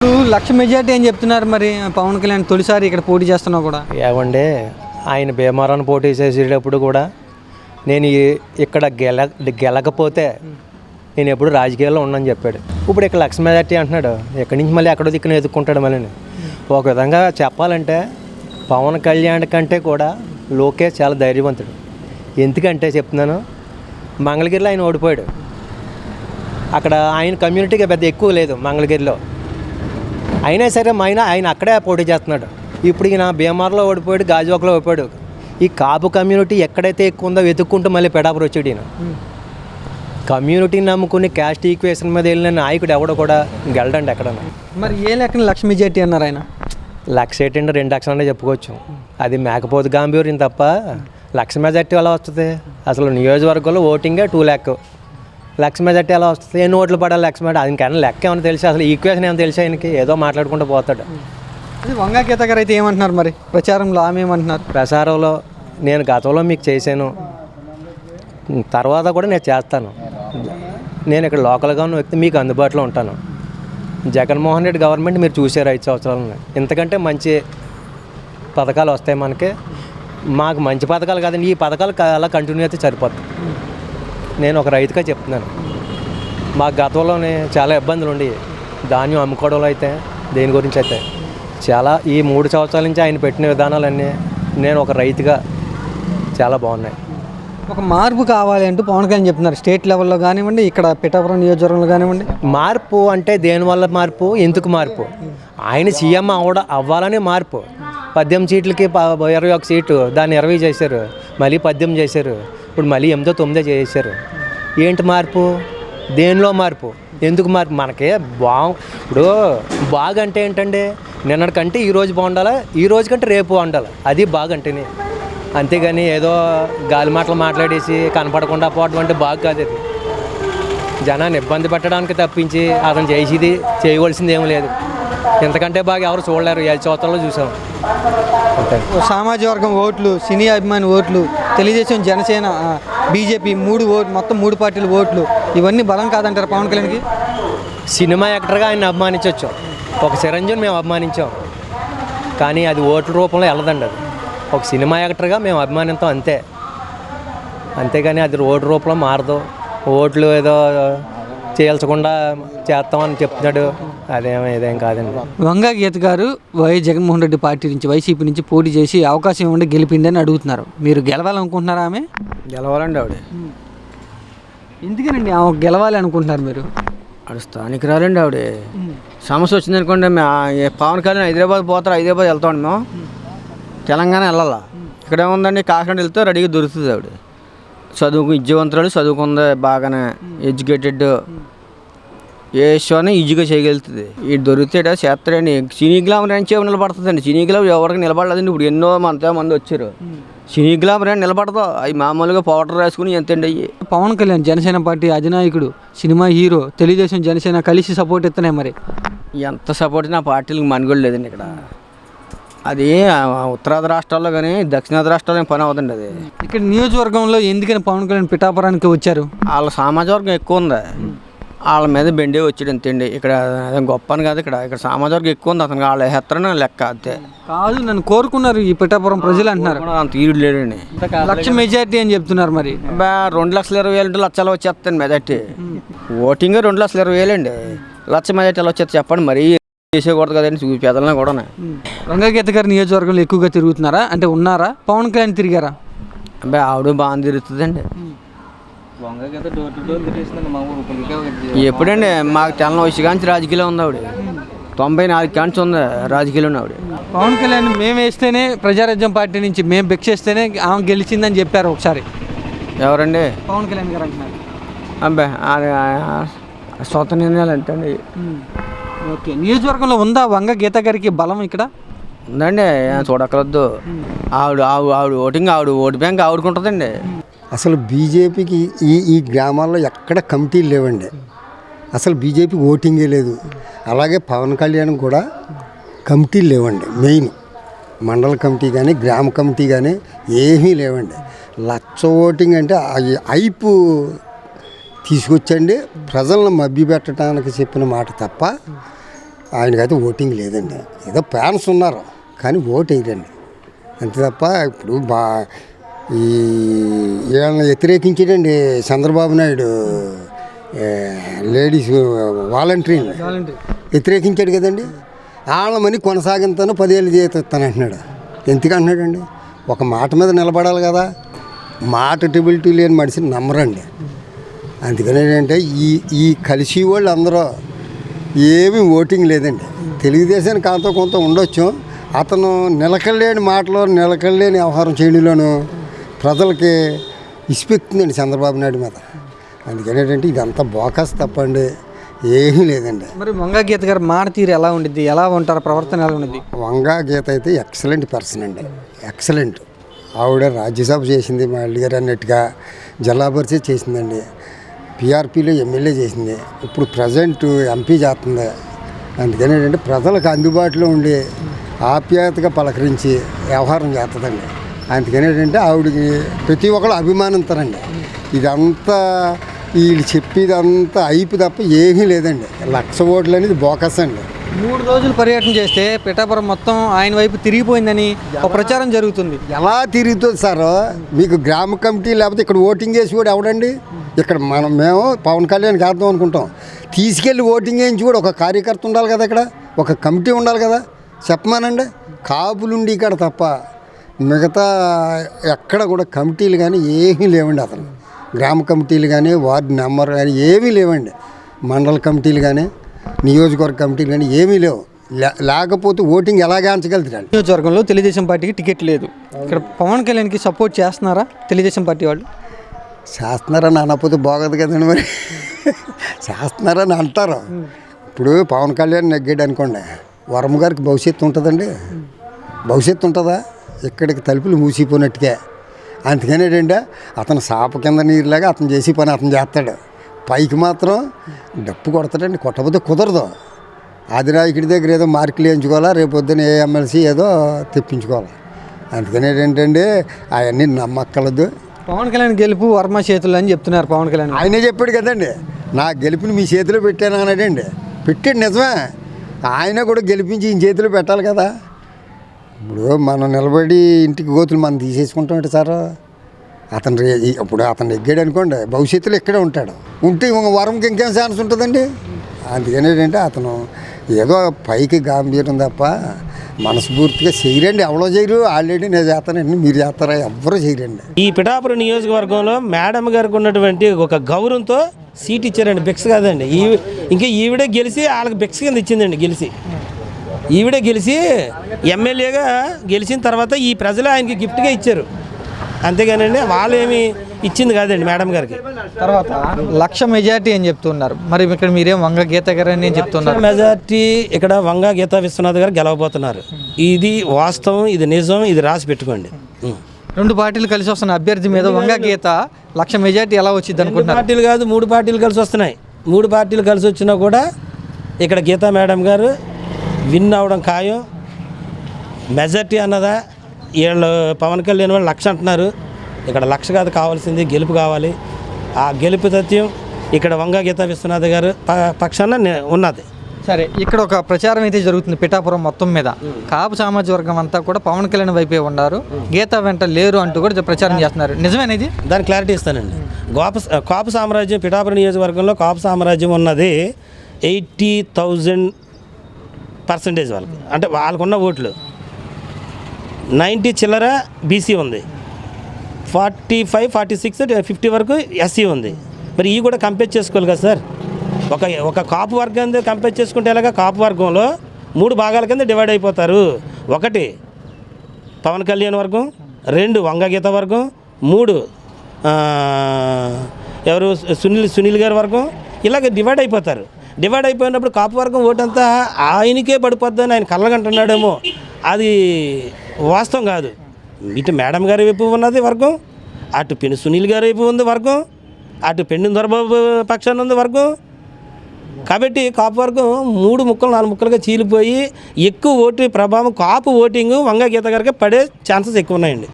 లక్ష majority అని చెప్తున్నారు. మరి పవన్ కళ్యాణ్ తొలిసారి ఇక్కడ పోటీ చేస్తున్నా కూడా ఏమంటే ఆయన భీమవరం పోటీ చేసేటప్పుడు కూడా నేను ఇక్కడ గెలకపోతే నేను ఎప్పుడు రాజకీయాల్లో ఉన్నాను చెప్పాడు. ఇప్పుడు ఇక్కడ లక్ష మెజార్టీ అంటున్నాడు. ఎక్కడి నుంచి మళ్ళీ ఎక్కడో దిక్కున ఎదుక్కుంటాడు. మళ్ళీ ఒక విధంగా చెప్పాలంటే పవన్ కళ్యాణ్ కంటే కూడా లోకేష్ చాలా ధైర్యవంతుడు. ఎందుకంటే చెప్తున్నాను, మంగళగిరిలో ఆయన ఓడిపోయాడు. అక్కడ ఆయన కమ్యూనిటీగా పెద్ద ఎక్కువ లేదు మంగళగిరిలో. అయినా సరే ఆయన అక్కడే పోటీ చేస్తున్నాడు. ఇప్పుడు ఈయన భీమవరంలో ఓడిపోయాడు, గాజువాకలో ఓడిపోయాడు. ఈ కాపు కమ్యూనిటీ ఎక్కడైతే ఎక్కువ ఉందో వెతుక్కుంటూ మళ్ళీ పెడాపురం వచ్చాడు ఈయన. కమ్యూనిటీని నమ్ముకుని క్యాస్ట్ ఈక్వేషన్ మీద వెళ్ళిన నాయకుడు ఎవడో కూడా గెలడండి ఎక్కడన్నా. మరి ఏ లెక్కన లక్ష మెజార్టీ అన్నారు ఆయన? లక్ష ఏంటంటే 2 లక్షలు అంటే చెప్పుకోవచ్చు. అది మేకపోతు గాంభీర్యం తప్ప లక్ష మెజార్టీ ఎలా వస్తుంది? అసలు నియోజకవర్గంలో ఓటింగే 2 లక్షలు. లక్ష మెజార్టీ ఎలా వస్తుంది? ఎన్ని ఓట్లు పడాలి లక్ష మెజార్టీ? ఆయనకైనా లెక్క ఏమైనా తెలిసి, అసలు ఈక్వేషన్ ఏమైనా తెలిసి ఆయనకి? ఏదో మాట్లాడుకుంటూ పోతాడు. అది వంగా గీత గారు అయితే ఏమంటున్నారు మరి ప్రచారంలో? ఆమె ఏమంటున్నారు? ప్రసారంలో నేను గతంలో మీకు చేశాను, తర్వాత కూడా నేను చేస్తాను. నేను ఇక్కడ లోకల్గా ఉన్న వ్యక్తి, మీకు అందుబాటులో ఉంటాను. జగన్మోహన్ రెడ్డి గవర్నమెంట్ మీరు చూసారు 5 సంవత్సరాలు. ఇంతకంటే మంచి పథకాలు వస్తాయి మనకి. మాకు మంచి పథకాలు కాదండి, ఈ పథకాలు అలా కంటిన్యూ అయితే సరిపోతుంది. నేను ఒక రైతుగా చెప్తున్నాను. మాకు గతంలోనే చాలా ఇబ్బందులు ఉండి ధాన్యం అమ్ముకోవడంలో అయితే, దేని గురించి అయితే చాలా ఈ 3 సంవత్సరాల నుంచి ఆయన పెట్టిన విధానాలన్నీ నేను ఒక రైతుగా చాలా బాగున్నాయి. ఒక మార్పు కావాలి అంటూ పవన్ కళ్యాణ్ చెప్తున్నారు. స్టేట్ లెవెల్లో కానివ్వండి, ఇక్కడ పిఠాపురం నియోజకవర్గంలో కానివ్వండి. మార్పు అంటే దేనివల్ల మార్పు? ఎందుకు మార్పు? ఆయన సీఎం అవ్వాలనే మార్పు. 18 సీట్లకి 21 సీటు, దాన్ని 20 చేశారు, మళ్ళీ 18 చేశారు, ఇప్పుడు మళ్ళీ 8, 9 చేశారు. ఏంటి మార్పు? దేనిలో మార్పు? ఎందుకు మార్పు? మనకే ఇప్పుడు బాగంటే ఏంటండి, నిన్నటికంటే ఈరోజు బాగుండాలా, ఈ రోజు కంటే రేపు బాగుండాలి. అది బాగంటేనే. అంతేగాని ఏదో గాలి మాటలు మాట్లాడేసి కనపడకుండా పోవడం అంటే బాగు కాదు. అది జనాన్ని ఇబ్బంది పెట్టడానికి తప్పించి అతను చేయవలసింది ఏమీ లేదు. ఇంతకంటే బాగా ఎవరు చూడలేరు. 5 సంవత్సరాల్లో చూసాం. అంతే. సామాజిక వర్గం ఓట్లు, సినీ అభిమాని ఓట్లు, తెలుగుదేశం, జనసేన, బీజేపీ మొత్తం 3 పార్టీల ఓట్లు, ఇవన్నీ బలం కాదంటారు పవన్ కళ్యాణ్కి? సినిమా యాక్టర్గా ఆయన అభిమానించవచ్చు. ఒక చిరంజీవిని మేము అభిమానించాం, కానీ అది ఓట్ల రూపంలో వెళ్ళదండి. అది ఒక సినిమా యాక్టర్గా మేము అభిమానిస్తాం అంతే. అంతేగాని అది ఓటు రూపంలో మారదు. ఓట్లు ఏదో చేయాల్చకుండా చేస్తామని చెప్తున్నాడు, ఇదేం కాదండి. వంగా గీత గారు జగన్మోహన్ రెడ్డి పార్టీ నుంచి, వైసీపీ నుంచి పోటీ చేసి అవకాశం ఇవ్వండి గెలిపిండి అని అడుగుతున్నారు. మీరు గెలవాలనుకుంటున్నారా? ఆమె గెలవాలండి. ఆవిడ ఎందుకనండి ఆమె గెలవాలి అనుకుంటున్నారు మీరు? ఆవిడ స్థానికురాలండి. ఆవిడ సమస్య వచ్చింది అనుకోండి, పవన్ కళ్యాణ్ హైదరాబాద్ పోతారు, హైదరాబాద్ వెళ్తామండి. మేము తెలంగాణ వెళ్ళాలా, ఇక్కడ ఏముందండి, కాకినాడ వెళ్తే రెడీగా దొరుకుతుంది. ఆవిడ విద్యావంతురాలు, చదువుకుంది, బాగానే ఎడ్యుకేటెడ్, ఏ విషయాన్ని ఈజీగా చేయగలుగుతుంది. ఈ దొరికితే చేస్తాడండి. సినీ గ్లామర్ అని చెప్పి నిలబడుతుందండి. సినీ గ్లామర్ ఎవరికి నిలబడలేదండి. ఇప్పుడు ఎన్నో మంది వచ్చారు. సినీ గ్లామర్ అని నిలబడదు. అవి మామూలుగా పౌడర్ రాసుకుని ఎంతండి అయ్యి. పవన్ కళ్యాణ్ జనసేన పార్టీ అధినాయకుడు, సినిమా హీరో, తెలుగుదేశం, జనసేన కలిసి సపోర్ట్ ఇస్తున్నాయి. మరి ఎంత సపోర్ట్ నా పార్టీలకు మనుగోలు లేదండి ఇక్కడ. అది ఉత్తరాది రాష్ట్రాల్లో కానీ దక్షిణాది రాష్ట్రాల్లో పని అవుతుంది. అది ఇక్కడ నియోజకవర్గంలో ఎందుకని పవన్ కళ్యాణ్ పిఠాపురానికి వచ్చారు? వాళ్ళ సామాజిక వర్గం ఎక్కువ ఉంది. వాళ్ళ మీద బెండే వచ్చాడు అంతేండి. ఇక్కడ గొప్ప అని కాదు, ఇక్కడ సామాజిక వర్గం ఎక్కువ ఉంది. అతను వాళ్ళ హెత్తరని లెక్క అంతే. కాదు, నన్ను కోరుకున్నారు ఈ పిఠాపురం ప్రజలు అంటున్నారు. అంత ఈడు లేడండి. లక్ష మెజార్టీ అని చెప్తున్నారు. మరి 2,20,000 లక్షలు వచ్చేస్తాను మెజార్టీ. ఓటింగ్ 2,20,000 అండి. లక్ష మెజార్టీ ఎలా వచ్చేది చెప్పండి? మరి చేసేకూడదు కదండి పెదలను కూడా. వంగగీత గారి నియోజకవర్గంలో ఎక్కువగా తిరుగుతున్నారా? అంటే ఉన్నారా? పవన్ కళ్యాణ్ తిరిగారా? ఆవిడ బాగా తిరుగుతుందండి. ఎప్పుడండి మాకు తెల్లని వయసు కాంచి రాజకీయాలు ఉంది. ఆవిడ 94 కాంచి ఉంది రాజకీయాలు. ఆవిడ పవన్ కళ్యాణ్ మేము వేస్తేనే, ప్రజారాజ్యం పార్టీ నుంచి మేము భిక్షిస్తేనే ఆమె గెలిచిందని చెప్పారు ఒకసారి. ఎవరండి? పవన్ కళ్యాణ్ గారు అంటున్నారు. సొంత నిర్ణయాలు అంటండి. ఓకే, నియోజకవర్గంలో ఉందా వంగ గీత గారికి బలం? ఇక్కడ ఉందండి, చూడక్కర్వద్దు. ఆవిడ ఓటింగ్, ఆవిడ ఓటు బ్యాంక్ ఆవిడకుంటుందండి. అసలు బీజేపీకి ఈ గ్రామాల్లో ఎక్కడ కమిటీలు లేవండి. అసలు బీజేపీ ఓటింగే లేదు. అలాగే పవన్ కళ్యాణ్ కూడా కమిటీలు లేవండి. మెయిన్ మండల కమిటీ కానీ, గ్రామ కమిటీ కానీ ఏమీ లేవండి. లక్ష ఓటింగ్ అంటే ఐపు తీసుకొచ్చండి ప్రజలను మభ్యపెట్టడానికి చెప్పిన మాట తప్ప ఆయనకైతే ఓటింగ్ లేదండి. ఏదో ఫ్యాన్స్ ఉన్నారు కానీ ఓటు వేయరండి అంతే తప్ప. ఇప్పుడు ఈ వీళ్ళని వ్యతిరేకించాడండి చంద్రబాబు నాయుడు, లేడీస్ వాలంటీర్ని వ్యతిరేకించాడు కదండి. వాళ్ళమని కొనసాగింతాను 10 ఏళ్ళు జీతం అంటున్నాడు. ఎందుకంటున్నాడండి? ఒక మాట మీద నిలబడాలి కదా. మాట టెబిలిటీ లేని మనిషిని నమ్మరండి. అందుకని ఏంటంటే ఈ కలిసి వాళ్ళు అందరూ ఏమీ ఓటింగ్ లేదండి. తెలుగుదేశానికి కాంతో కొంత ఉండొచ్చు. అతను నిలకడలేని మాటలో నిలకడలేని వ్యవహారం చేయడంలోనూ ప్రజలకి ఇసుపెక్తుందండి చంద్రబాబు నాయుడు మీద. అందుకని ఏంటంటే ఇదంతా బోకస్ తప్పండి, ఏమీ లేదండి. మరి వంగా గీత గారు మాట తీరు ఎలా ఉండిద్ది, ఎలా ఉంటారు, ప్రవర్తన ఎలా ఉండిద్ది? వంగా గీత అయితే ఎక్సలెంట్ పర్సన్ అండి, ఎక్సలెంట్. ఆవిడ రాజ్యసభ చేసింది, మా అల్లి గారు అన్నట్టుగా జిల్లా పరిషత్ చేసిందండి, పిఆర్పీలో ఎమ్మెల్యే చేసింది, ఇప్పుడు ప్రజెంట్ ఎంపీ చేస్తుంది. అందుకని ఏంటంటే ప్రజలకు అందుబాటులో ఉండి ఆప్యాయతగా పలకరించి వ్యవహారం చేస్తుందండి. అందుకని ఏంటంటే ఆవిడకి ప్రతి ఒక్కరు అభిమానిస్తారండి. ఇదంతా వీళ్ళు చెప్పేదంతా అయిపు తప్ప ఏమీ లేదండి. 1,00,000 ఓట్లు అనేది బోకస్ అండి. 3 రోజులు పర్యటన చేస్తే పిఠాపురం మొత్తం ఆయన వైపు తిరిగిపోయిందని ఒక ప్రచారం జరుగుతుంది. ఎలా తిరుగుతుంది సార్? మీకు గ్రామ కమిటీ లేకపోతే ఇక్కడ ఓటింగ్ చేసి కూడా ఎవడండి? ఇక్కడ మేము పవన్ కళ్యాణ్కి వేద్దాం అనుకుంటాం, తీసుకెళ్ళి ఓటింగ్ వేయించి కూడా ఒక కార్యకర్త ఉండాలి కదా, ఇక్కడ ఒక కమిటీ ఉండాలి కదా. చెప్పమానండి, కాపులుండి ఇక్కడ తప్ప మిగతా ఎక్కడ కూడా కమిటీలు కానీ ఏమీ లేవండి. అసలు గ్రామ కమిటీలు కానీ వార్డు నెంబర్ కానీ ఏమీ లేవండి. మండల కమిటీలు కానీ నియోజకవర్గ కమిటీలు కానీ ఏమీ లేవు. లేకపోతే ఓటింగ్ ఎలాగే అంచగలుగుతారు? నియోజకవర్గంలో తెలుగుదేశం పార్టీకి టికెట్ లేదు. ఇక్కడ పవన్ కళ్యాణ్కి సపోర్ట్ చేస్తున్నారా తెలుగుదేశం పార్టీ వాళ్ళు? చేస్తున్నారని అనకపోతే బాగోదు కదండి. మరి చేస్తున్నారని అంటారు. ఇప్పుడు పవన్ కళ్యాణ్ నెగ్గాడు అనుకోండి, వరమ గారికి భవిష్యత్తు ఉంటుందండి? భవిష్యత్తు ఉంటుందా? ఇక్కడికి తలుపులు మూసిపోయినట్టుగా. అందుకని ఏంటంటే అతను సాప కింద నీరులాగా అతను చేసి పని అతను చేస్తాడు. పైకి మాత్రం డప్పు కొడతాడండి, కొట్టకపోతే కుదరదు. ఆదినాయకుడి దగ్గర ఏదో మార్కులు వేయించుకోవాలా, రేపు పొద్దున్న ఏ ఎమ్మెల్సీ ఏదో తెప్పించుకోవాలి. అందుకని ఏంటంటే అవన్నీ నమ్మక్కలదు. పవన్ కళ్యాణ్ గెలుపు వర్మ చేతులు అని చెప్తున్నారు పవన్ కళ్యాణ్. ఆయనే చెప్పాడు కదండి, నా గెలుపుని మీ చేతిలో పెట్టాను అన్నాడండి. పెట్టాడు, నిజమే. ఆయన కూడా గెలిపించి ఈయన చేతిలో పెట్టాలి కదా. ఇప్పుడు మనం నిలబడి ఇంటికి గోతులు మనం తీసేసుకుంటామంటే సార్, అతను ఇప్పుడు అతను ఎగ్గాడు అనుకోండి, భవిష్యత్తులో ఇక్కడే ఉంటాడు. ఉంటే వరంకి ఇంకేం ఛాన్స్ ఉంటుందండి. అందుకని ఏంటంటే అతను ఏదో పైకి గాంభీర్యం తప్ప మనస్ఫూర్తిగా చేయరండి. ఎవరో చేయరు. ఆల్రెడీ నేను చేస్తానండి, మీరు చేస్తారా? ఎవ్వరూ చేయరండి. ఈ పిఠాపురం నియోజకవర్గంలో మేడం గారికి ఉన్నటువంటి ఒక గౌరవంతో సీట్ ఇచ్చారండి. బిక్స్ కాదండి, ఇంకా ఈవిడే గెలిచి వాళ్ళకి బిక్స్ కింద ఇచ్చిందండి. ఈవిడే గెలిచి ఎమ్మెల్యేగా గెలిచిన తర్వాత ఈ ప్రజలు ఆయనకి గిఫ్ట్గా ఇచ్చారు. అంతేగానండి వాళ్ళు ఏమి ఇచ్చింది కాదండి మేడం గారికి. తర్వాత 1,00,000 మెజార్టీ అని చెప్తున్నారు. మరి ఇక్కడ మీరేం వంగ గీత గారు అని చెప్తున్నారు. మెజార్టీ ఇక్కడ వంగ గీతా విశ్వనాథ్ గారు గెలవబోతున్నారు. ఇది వాస్తవం, ఇది నిజం, ఇది రాసి పెట్టుకోండి. 2 పార్టీలు కలిసి వస్తున్న అభ్యర్థి మీద వంగ గీత 1,00,000 మెజార్టీ ఎలా వచ్చింది అనుకుంటున్నారు? పార్టీలు కాదు, 3 పార్టీలు కలిసి వస్తున్నాయి. 3 పార్టీలు కలిసి వచ్చినా కూడా ఇక్కడ గీతా మేడం గారు విన్ అవడం ఖాయం. మెజార్టీ అన్నదా వీళ్ళు పవన్ కళ్యాణ్ వాళ్ళు 1,00,000 అంటున్నారు. ఇక్కడ 1,00,000 కాదు కావాల్సింది, గెలుపు కావాలి. ఆ గెలుపు తథ్యం ఇక్కడ వంగ గీతా విశ్వనాథ్ గారు పక్షాన ఉన్నది. సరే, ఇక్కడ ఒక ప్రచారం అయితే జరుగుతుంది పిఠాపురం మొత్తం మీద. కాపు సామాజిక వర్గం అంతా కూడా పవన్ కళ్యాణ్ వైపే ఉన్నారు, గీత వెంట లేరు అంటూ కూడా ప్రచారం చేస్తున్నారు. నిజమేనేది? దాని క్లారిటీ ఇస్తానండి. కాపు సామ్రాజ్యం పిఠాపురం నియోజకవర్గంలో కాపు సామ్రాజ్యం ఉన్నది 80,000% వాళ్ళకి. అంటే వాళ్ళకున్న ఓట్లు 90 చిల్లర బీసీ ఉంది, 45, 46, 50 వరకు ఎస్సీ ఉంది. మరి ఇవి కూడా కంపేర్ చేసుకోవాలి కదా సార్. ఒక కాపు వర్గం కంపేర్ చేసుకుంటే ఎలాగా? కాపు వర్గంలో 3 భాగాల కింద డివైడ్ అయిపోతారు. 1 పవన్ కళ్యాణ్ వర్గం, 2 వంగ గీత వర్గం, 3 ఎవరు సునీల్ గారి వర్గం. ఇలాగ డివైడ్ అయిపోతారు. డివైడ్ అయిపోయినప్పుడు కాపు వర్గం ఓటంతా ఆయనకే పడిపోద్దని ఆయన కళ్ళగంటున్నాడేమో. అది వాస్తవం కాదు. ఇటు మేడం గారి వైపు ఉన్నది వర్గం, అటు పెను సునీల్ గారి వైపు ఉంది వర్గం, అటు పెండు దొరబాబు పక్షాన ఉంది వర్గం. కాబట్టి కాపు వర్గం 3 ముక్కలు 4 ముక్కలుగా చీలిపోయి ఎక్కువ ఓటు ప్రభావం కాపు ఓటింగ్ వంగ గీత గారికి పడే ఛాన్సెస్ ఎక్కువ ఉన్నాయండి.